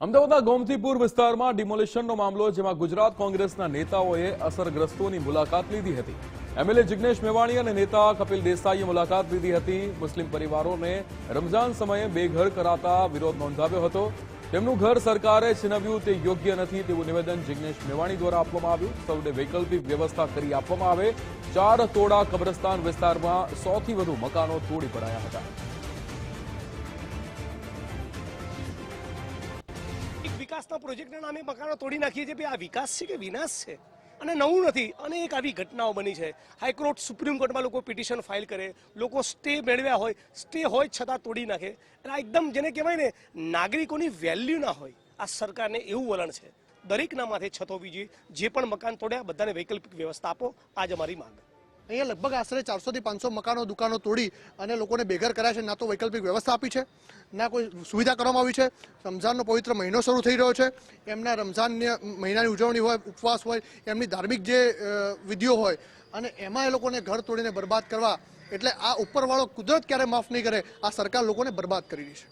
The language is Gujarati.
અમદાવાદના ગોમતીપુર વિસ્તારમાં ડિમોલિશનનો મામલો, જેમાં ગુજરાત કોંગ્રેસના નેતાઓએ અસરગ્રસ્તોની મુલાકાત લીધી હતી. એમએલએ જિગ્નેશ મેવાણી અને નેતા કપિલ દેસાઈએ મુલાકાત લીધી હતી. મુસ્લિમ પરિવારોને રમઝાન સમયે બેઘર કરાતા વિરોધ નોંધાવ્યો હતો. તેમનું ઘર સરકારે છીનવ્યું તે યોગ્ય નથી તેવું નિવેદન જિગ્નેશ મેવાણી દ્વારા આપવામાં આવ્યું. સૌને વૈકલ્પિક વ્યવસ્થા કરી આપવામાં આવે. 4 તોડા કબ્રસ્તાન વિસ્તારમાં 100થી વધુ મકાનો તોડી પડાયા હતા. વિકાસના પ્રોજેક્ટના નામે મકાનો તોડી નાખીએ છીએ. આ વિકાસ છે કે વિનાશ છે? અને નવું નથી. અનેક આવી ઘટનાઓ બની છે. હાઈકોર્ટ, સુપ્રીમ કોર્ટમાં લોકો પિટિશન ફાઇલ કરે, લોકો સ્ટે મેળવ્યા હોય, સ્ટે હોય છતાં તોડી નાખે. અને આ એકદમ જેને કહેવાય ને, નાગરિકોની વેલ્યુ ના હોય. આ સરકારને એવું વલણ છે. દરેકના માથે છત હોવી જોઈએ. જે પણ મકાન તોડ્યા બધાને વૈકલ્પિક વ્યવસ્થા આપો. આજ અમારી માંગ. અહીંયા લગભગ આશરે 400 થી 500 મકાનો, દુકાનો તોડી અને લોકોને બેઘર કર્યા છે. ના તો વૈકલ્પિક વ્યવસ્થા આપી છે, ના કોઈ સુવિધા કરવામાં આવી છે. રમઝાનનો પવિત્ર મહિનો શરૂ થઈ રહ્યો છે. એમના રમઝાનની મહિનાની ઉજવણી હોય, ઉપવાસ હોય, એમની ધાર્મિક જે વિધિઓ હોય, અને એમાં એ લોકોને ઘર તોડીને બરબાદ કરવા, એટલે આ ઉપરવાળો કુદરત ક્યારે માફ નહીં કરે. આ સરકાર લોકોને બરબાદ કરી રહી છે.